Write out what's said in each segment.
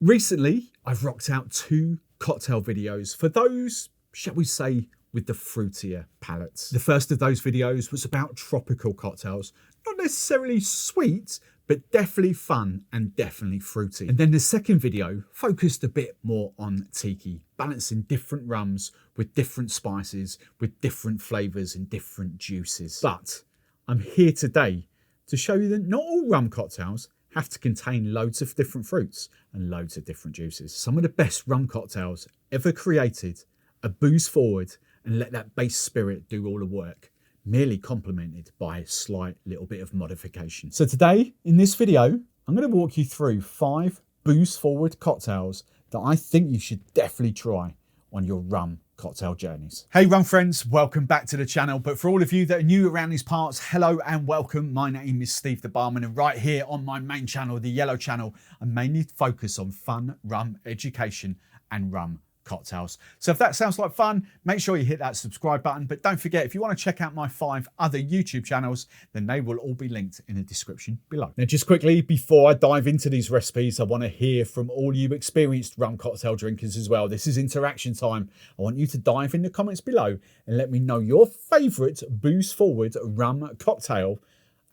Recently, I've rocked out 2 cocktail videos for those, shall we say, with the fruitier palates. The first of those videos was about tropical cocktails, not necessarily sweet, but definitely fun and definitely fruity. And then the second video focused a bit more on tiki, balancing different rums with different spices, with different flavors and different juices. But I'm here today to show you that not all rum cocktails have to contain loads of different fruits and loads of different juices. Some of the best rum cocktails ever created are booze forward and let that base spirit do all the work, merely complemented by a slight little bit of modification. So today, in this video, I'm going to walk you through 5 booze forward cocktails that I think you should definitely try on your rum cocktail journeys. Hey rum friends, welcome back to the channel. But for all of you that are new around these parts, hello and welcome. My name is Steve the Barman, and right here on my main channel, the Yellow Channel, I mainly focus on fun rum education and rum cocktails. So if that sounds like fun, make sure you hit that subscribe button. But don't forget, if you want to check out my 5 other YouTube channels, then they will all be linked in the description below. Now, just quickly, before I dive into these recipes, I want to hear from all you experienced rum cocktail drinkers as well. This is interaction time. I want you to dive in the comments below and let me know your favorite booze forward rum cocktail.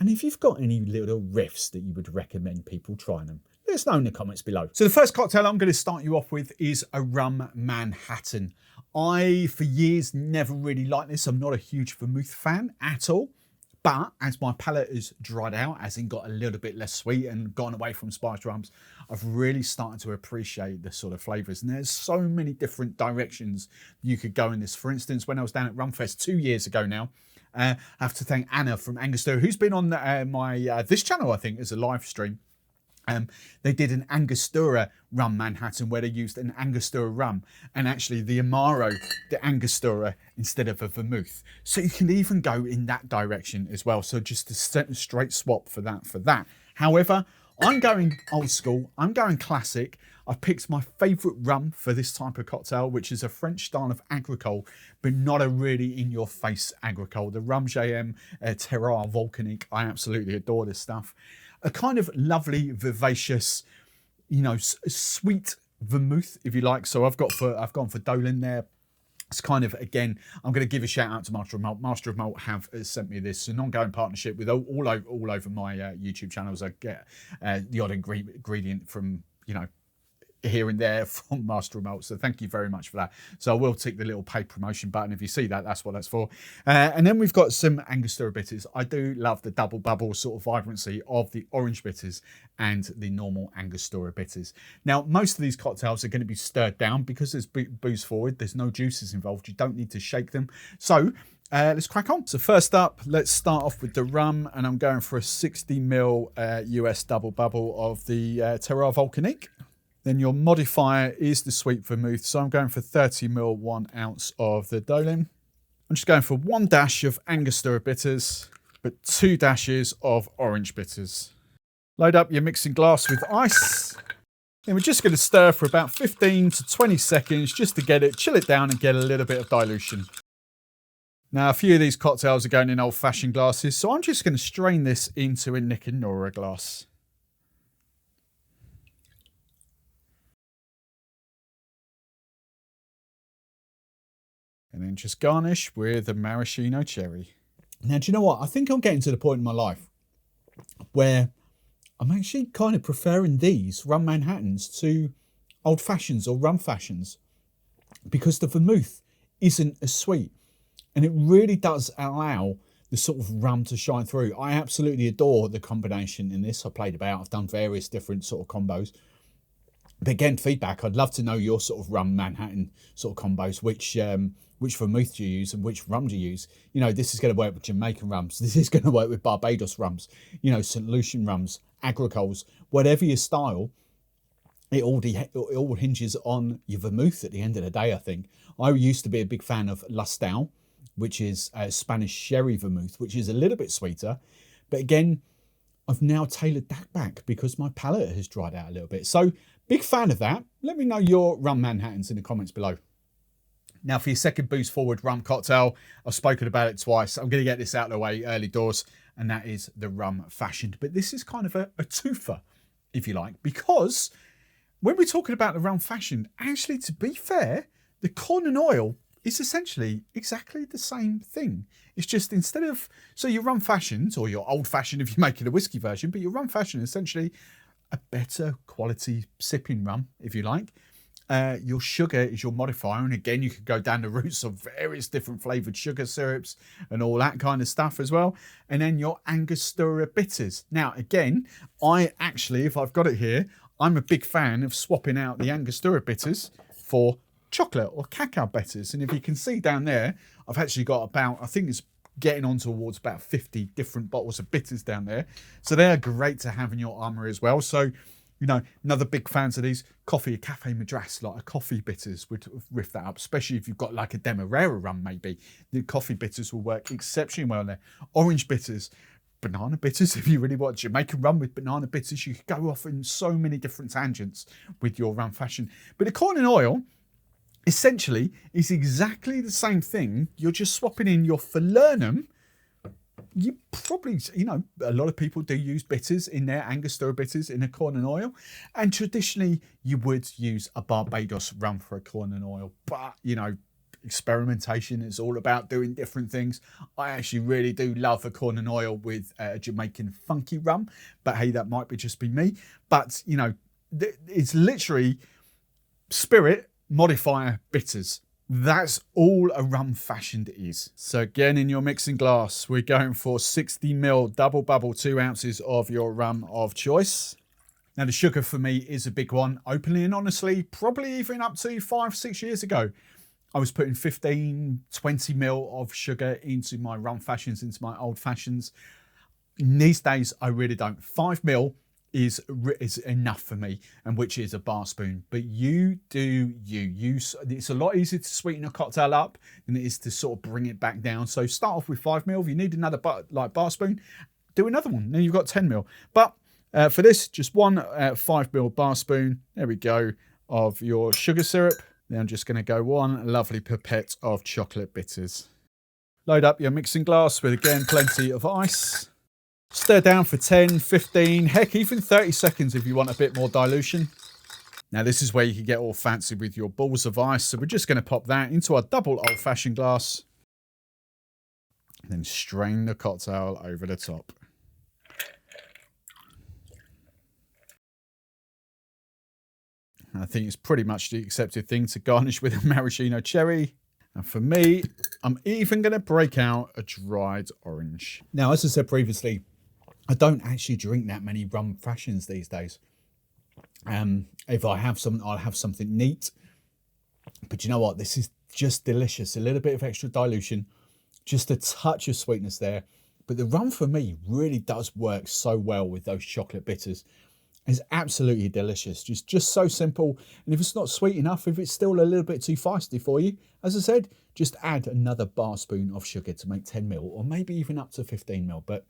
And if you've got any little riffs that you would recommend people trying them, let us know in the comments below. So the first cocktail I'm going to start you off with is a Rum Manhattan. I, for years, never really liked this. I'm not a huge vermouth fan at all. But as my palate has dried out, as in got a little bit less sweet and gone away from spiced rums, I've really started to appreciate the sort of flavours. And there's so many different directions you could go in this. For instance, when I was down at Rumfest 2 years ago now, I have to thank Anna from Angostura, who's been on this channel, I think, as a live stream. They did an Angostura Rum Manhattan where they used an Angostura rum and actually the Amaro, the Angostura instead of a vermouth. So you can even go in that direction as well. So just a straight swap for that. However, I'm going old school. I'm going classic. I've picked my favourite rum for this type of cocktail, which is a French style of Agricole, but not a really in-your-face Agricole. The Rum GM Terroir Volcanique. I absolutely adore this stuff. A kind of lovely, vivacious, you know, sweet vermouth, if you like. So I've gone for Dolan there. It's kind of, again, I'm going to give a shout out to Master of Malt. Master of Malt have sent me this, an ongoing partnership with all over my YouTube channels. I get the odd ingredient from, you know, here and there from Master of Malt. So thank you very much for that. So I will tick the little paid promotion button. If you see that, that's what that's for. And then we've got some Angostura bitters. I do love the double bubble sort of vibrancy of the orange bitters and the normal Angostura bitters. Now, most of these cocktails are going to be stirred down because there's booze forward. There's no juices involved. You don't need to shake them. So let's crack on. So first up, let's start off with the rum, and I'm going for a 60ml US double bubble of the Terroir Volcanique. Then your modifier is the sweet vermouth. So I'm going for 30ml, 1 ounce of the Dolin. I'm just going for 1 dash of Angostura bitters, but 2 dashes of orange bitters. Load up your mixing glass with ice. Then we're just going to stir for about 15 to 20 seconds just to get it, chill it down and get a little bit of dilution. Now, a few of these cocktails are going in old-fashioned glasses, so I'm just going to strain this into a Nick and Nora glass. And then just garnish with a maraschino cherry. Now, do you know what? I think I'm getting to the point in my life where I'm actually kind of preferring these Rum Manhattans to old fashions or rum fashions because the vermouth isn't as sweet. And it really does allow the sort of rum to shine through. I absolutely adore the combination in this. I played about, I've done various different sort of combos. But again, feedback, I'd love to know your sort of Rum Manhattan sort of combos, which vermouth do you use and which rum do you use? You know, this is going to work with Jamaican rums. This is going to work with Barbados rums, you know, St. Lucian rums, Agricoles, whatever your style, it all hinges on your vermouth at the end of the day, I think. I used to be a big fan of Lustal, which is a Spanish sherry vermouth, which is a little bit sweeter. But again, I've now tailored that back because my palate has dried out a little bit. So big fan of that. Let me know your Rum Manhattans in the comments below. Now for your second booze forward rum cocktail, I've spoken about it twice. I'm going to get this out of the way early doors, and that is the Rum Fashioned. But this is kind of a twofer, if you like, because when we're talking about the Rum Fashioned, actually, to be fair, the corn and oil is essentially exactly the same thing. It's just instead of, so your Rum Fashioned, or your Old Fashioned if you're making a whiskey version, but your Rum Fashioned is essentially a better quality sipping rum, if you like. Your sugar is your modifier, and again, you could go down the routes of various different flavoured sugar syrups and all that kind of stuff as well. And then your Angostura bitters. Now, again, I actually, if I've got it here, I'm a big fan of swapping out the Angostura bitters for chocolate or cacao bitters. And if you can see down there, I've actually got about, I think it's getting on towards about 50 different bottles of bitters down there. So they're great to have in your armoury as well. So, you know, another big fans of these, coffee, a Cafe Madras, like a coffee bitters would riff that up, especially if you've got like a Demerara rum maybe. The coffee bitters will work exceptionally well there. Orange bitters, banana bitters, if you really want Jamaican rum with banana bitters, you could go off in so many different tangents with your Rum Fashioned. But the corn and oil, essentially, is exactly the same thing. You're just swapping in your Falernum. You probably, you know, a lot of people do use bitters in their Angostura bitters in a corn and oil. And traditionally, you would use a Barbados rum for a corn and oil. But, you know, experimentation is all about doing different things. I actually really do love a corn and oil with a Jamaican funky rum. But hey, that might be just be me. But, you know, it's literally spirit, modifier, bitters. That's all a Rum Fashioned is. So again, in your mixing glass, we're going for 60ml double bubble, 2 ounces of your rum of choice. Now the sugar for me is a big one. Openly and honestly, probably even up to 5-6 years ago, I was putting 15-20ml of sugar into my Rum Fashions, into my Old Fashions. These days, I really don't. 5ml is enough for me, and which is a bar spoon. But you do you. It's a lot easier to sweeten a cocktail up than it is to sort of bring it back down. So start off with 5ml. If you need another bar spoon, do another one. Then you've got 10ml. But for this, just one 5ml bar spoon. There we go, of your sugar syrup. Then I'm just going to go one lovely pipette of chocolate bitters. Load up your mixing glass with, again, plenty of ice. Stir down for 10, 15, heck, even 30 seconds if you want a bit more dilution. Now, this is where you can get all fancy with your balls of ice. So we're just going to pop that into our double old-fashioned glass. And then strain the cocktail over the top. And I think it's pretty much the accepted thing to garnish with a maraschino cherry. And for me, I'm even going to break out a dried orange. Now, as I said previously, I don't actually drink that many Rum Fashions these days. If I have some, I'll have something neat. But you know what? This is just delicious. A little bit of extra dilution, just a touch of sweetness there. But the rum for me really does work so well with those chocolate bitters. It's absolutely delicious. Just so simple. And if it's not sweet enough, if it's still a little bit too feisty for you, as I said, just add another bar spoon of sugar to make 10ml, or maybe even up to 15ml. But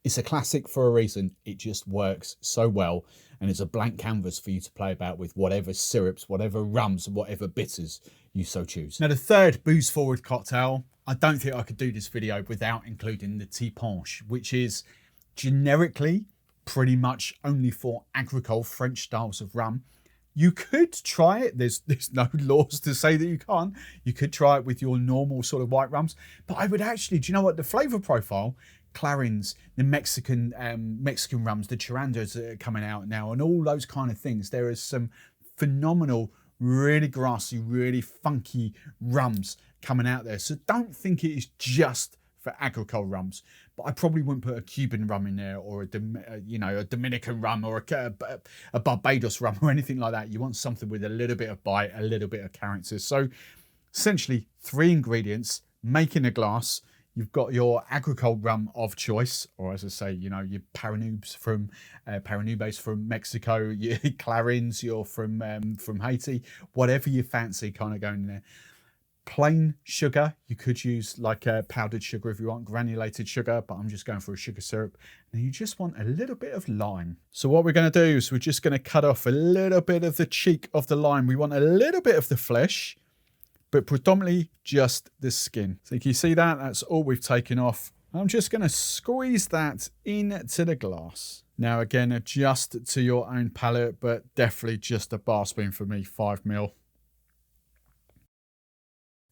it's a classic for a reason. It just works so well, and it's a blank canvas for you to play about with whatever syrups, whatever rums, whatever bitters you so choose. Now, the third booze forward cocktail, I don't think I could do this video without including the tea punch, which is generically pretty much only for Agricole French styles of rum. You could try it. There's no laws to say that you can't. You could try it with your normal sort of white rums. But I would actually, do you know what? The flavour profile, Clarins, the Mexican rums, the Chirandas that are coming out now, and all those kind of things. There is some phenomenal, really grassy, really funky rums coming out there. So don't think it is just for Agricole rums. But I probably wouldn't put a Cuban rum in there, or a Dominican rum, or a Barbados rum, or anything like that. You want something with a little bit of bite, a little bit of character. So essentially 3 ingredients, making a glass. You've got your Agricole rum of choice, or as I say, you know, your Paranubes from Mexico, your Clarins, you're from Haiti, whatever you fancy kind of going in there. Plain sugar, you could use like a powdered sugar if you want, granulated sugar, but I'm just going for a sugar syrup. And you just want a little bit of lime. So what we're going to do is we're just going to cut off a little bit of the cheek of the lime. We want a little bit of the flesh, but predominantly just the skin. So can you see that? That's all we've taken off. I'm just going to squeeze that into the glass. Now again, adjust to your own palate, but definitely just a bar spoon for me, 5 ml.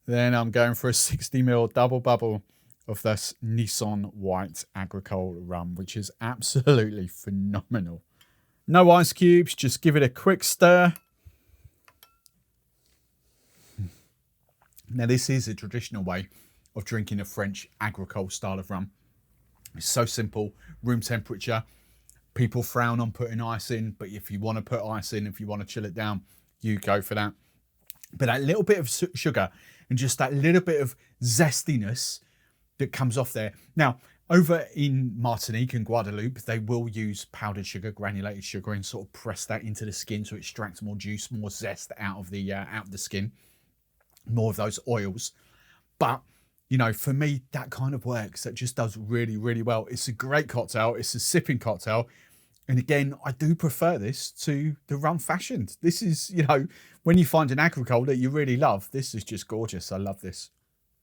Then I'm going for a 60 ml double bubble of this Nissan White Agricole rum, which is absolutely phenomenal. No ice cubes, just give it a quick stir. Now this is a traditional way of drinking a French Agricole style of rum. It's so simple, room temperature. People frown on putting ice in, but if you want to put ice in, if you want to chill it down, you go for that. But that little bit of sugar and just that little bit of zestiness that comes off there. Now, over in Martinique and Guadeloupe, they will use powdered sugar, granulated sugar, and sort of press that into the skin so it extracts more juice, more zest out of the skin, more of those oils. But you know, for me, that kind of works. That just does really, really well. It's a great cocktail. It's a sipping cocktail. And again, I do prefer this to the Rum Fashioned. This is, you know, when you find an Agricole that you really love, this is just gorgeous. I love this.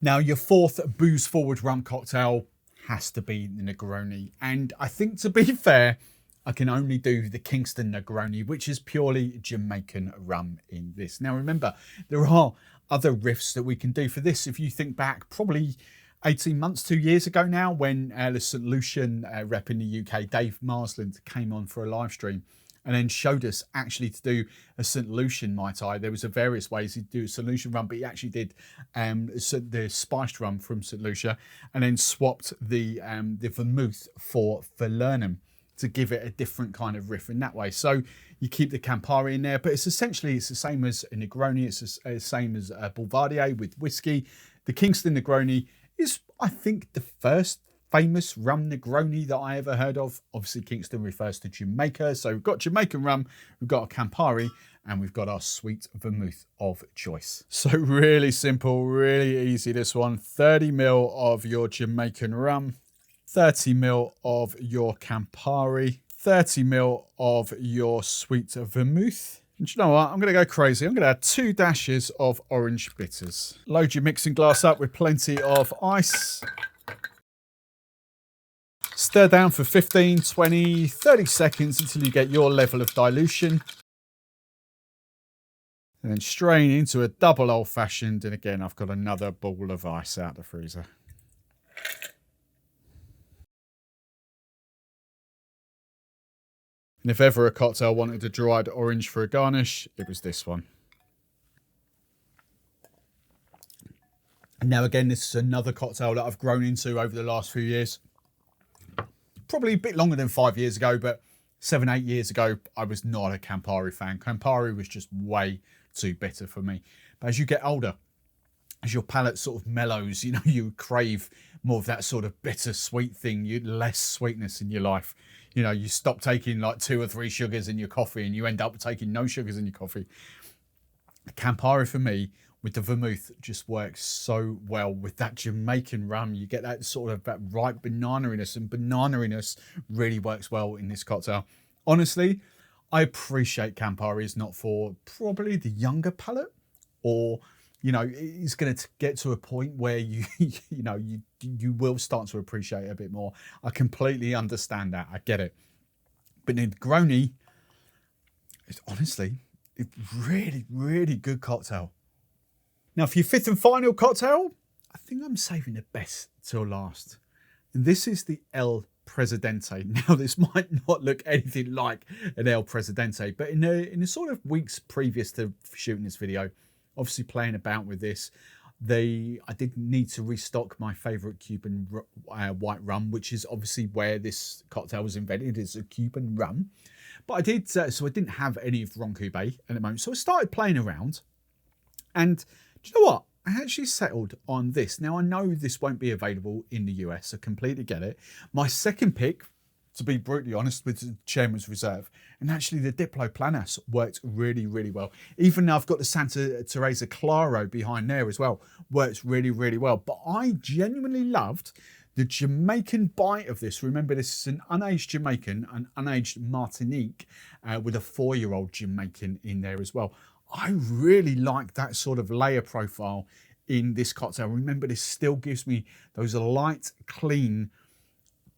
Now, your fourth booze-forward rum cocktail has to be the Negroni. And I think, to be fair, I can only do the Kingston Negroni, which is purely Jamaican rum in this. Now, remember, there are other riffs that we can do for this. If you think back, probably 18 months, 2 years ago now, when the St. Lucian rep in the UK, Dave Marsland, came on for a live stream and then showed us actually to do a St. Lucian Mai Tai. There was a various ways he'd do a St. Lucian rum, but he actually did the spiced rum from St. Lucia and then swapped the vermouth for Falernum to give it a different kind of riff in that way. So you keep the Campari in there, but it's essentially, it's the same as a Negroni. It's the same as a Boulevardier with whiskey. The Kingston Negroni is, I think, the first famous rum Negroni that I ever heard of. Obviously, Kingston refers to Jamaica. So we've got Jamaican rum, we've got a Campari, and we've got our sweet vermouth of choice. So really simple, really easy, this one. 30 ml of your Jamaican rum, 30 ml of your Campari, 30 ml of your sweet vermouth. And you know what? I'm going to go crazy. I'm going to add 2 dashes of orange bitters. Load your mixing glass up with plenty of ice. Stir down for 15, 20, 30 seconds until you get your level of dilution. And then strain into a double old fashioned. And again, I've got another ball of ice out the freezer. And if ever a cocktail wanted a dried orange for a garnish, it was this one. And now again, this is another cocktail that I've grown into over the last few years. Probably a bit longer than 5 years ago, but 7, 8 years ago, I was not a Campari fan. Campari was just way too bitter for me. But as you get older, as your palate sort of mellows, you know, you crave more of that sort of bitter sweet thing, less sweetness in your life. You know, you stop taking like 2 or 3 sugars in your coffee and you end up taking no sugars in your coffee. Campari for me with the vermouth just works so well with that Jamaican rum. You get that sort of that ripe banana-iness, and banana-iness really works well in this cocktail. Honestly, I appreciate Campari is not for probably the younger palate, or you know, it's going to get to a point where you will start to appreciate it a bit more. I completely understand that. I get it. But Negroni is honestly a really, really good cocktail. Now, for your 5th and final cocktail, I think I'm saving the best till last. And this is the El Presidente. Now, this might not look anything like an El Presidente, but in the sort of weeks previous to shooting this video, obviously playing about with this, I did need to restock my favourite Cuban white rum, which is obviously where this cocktail was invented. It's a Cuban rum. But I did, so I didn't have any of Ron Cube at the moment. So I started playing around. And do you know what? I actually settled on this. Now, I know this won't be available in the US. I completely get it. My second pick, to be brutally honest, with the Chairman's Reserve, and actually the Diplo Planas worked really, really well. Even though I've got the Santa Teresa Claro behind there as well, works really, really well. But I genuinely loved the Jamaican bite of this. Remember, this is an unaged Jamaican, an unaged Martinique with a 4-year-old Jamaican in there as well. I really like that sort of layer profile in this cocktail. Remember, this still gives me those light, clean,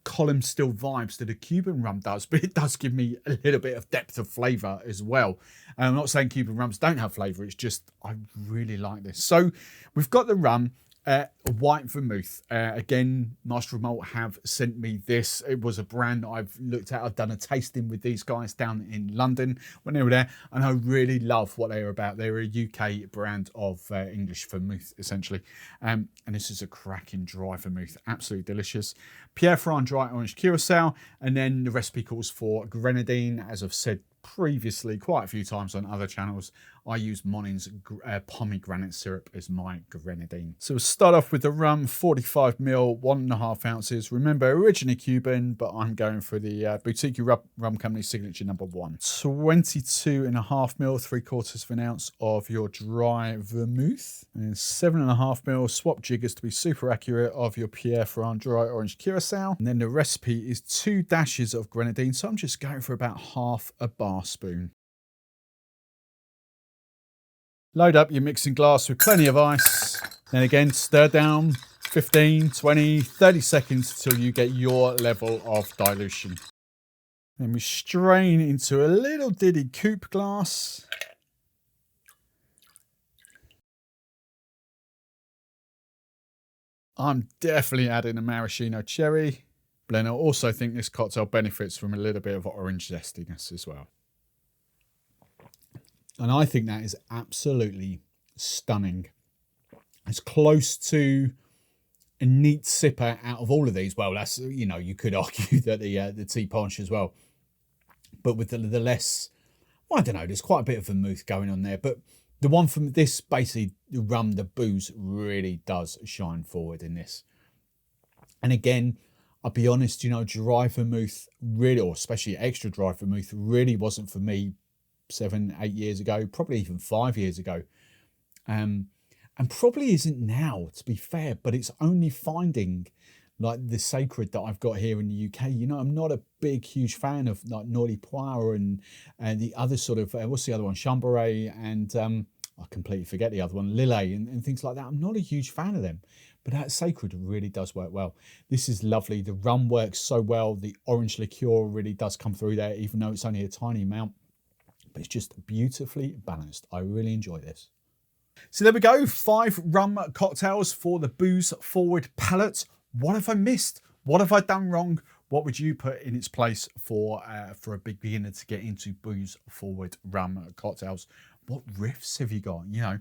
column still vibes that a Cuban rum does, but it does give me a little bit of depth of flavour as well. And I'm not saying Cuban rums don't have flavour, it's just I really like this. So we've got the rum, White Vermouth. Again, Master of Malt have sent me this. It was a brand that I've looked at. I've done a tasting with these guys down in London when they were there, and I really love what they were about. They're a UK brand of English vermouth, essentially. And this is a cracking dry vermouth. Absolutely delicious. Pierre Ferrand dry orange curacao, and then the recipe calls for grenadine. As I've said previously quite a few times on other channels, I use Monin's pomegranate syrup as my grenadine. So we'll start off with the rum, 45 ml, 1.5 ounces. Remember, originally Cuban, but I'm going for the Boutique Rum Company signature number 1. 22.5 ml, 3/4 of an ounce of your dry vermouth. And 7.5 ml, swap jiggers to be super accurate, of your Pierre Ferrand dry orange curacao. And then the recipe is 2 dashes of grenadine. So I'm just going for about half a bar spoon. Load up your mixing glass with plenty of ice. Then again, stir down 15, 20, 30 seconds till you get your level of dilution. Then we strain into a little diddy coupe glass. I'm definitely adding a maraschino cherry. But then I also think this cocktail benefits from a little bit of orange zestiness as well. And I think that is absolutely stunning. It's close to a neat sipper out of all of these. Well, that's, you know, you could argue that the tea punch as well. But with the less, well, I don't know, there's quite a bit of vermouth going on there. But the one from this, basically, the rum, the booze really does shine forward in this. And again, I'll be honest, you know, dry vermouth really, or especially extra dry vermouth, really wasn't for me 7, 8 years ago, probably even 5 years ago. And probably isn't now, to be fair, but it's only finding like the sacred that I've got here in the UK. You know, I'm not a big, huge fan of like Naughty Poire and the other sort of, what's the other one? Chambray and I completely forget the other one, Lillet and things like that. I'm not a huge fan of them, but that sacred really does work well. This is lovely. The rum works so well. The orange liqueur really does come through there, even though it's only a tiny amount. But it's just beautifully balanced. I really enjoy this. So there we go, 5 rum cocktails for the booze forward palate. What have I missed? What have I done wrong? What would you put in its place for a big beginner to get into booze forward rum cocktails? What riffs have you got? You know,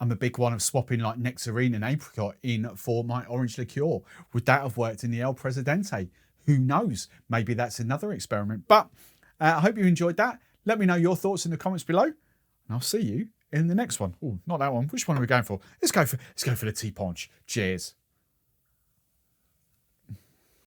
I'm a big one of swapping like nectarine and apricot in for my orange liqueur. Would that have worked in the El Presidente? Who knows? Maybe that's another experiment. But I hope you enjoyed that. Let me know your thoughts in the comments below, and I'll see you in the next one. Oh, not that one. Which one are we going for? Let's go for the tea punch. Cheers.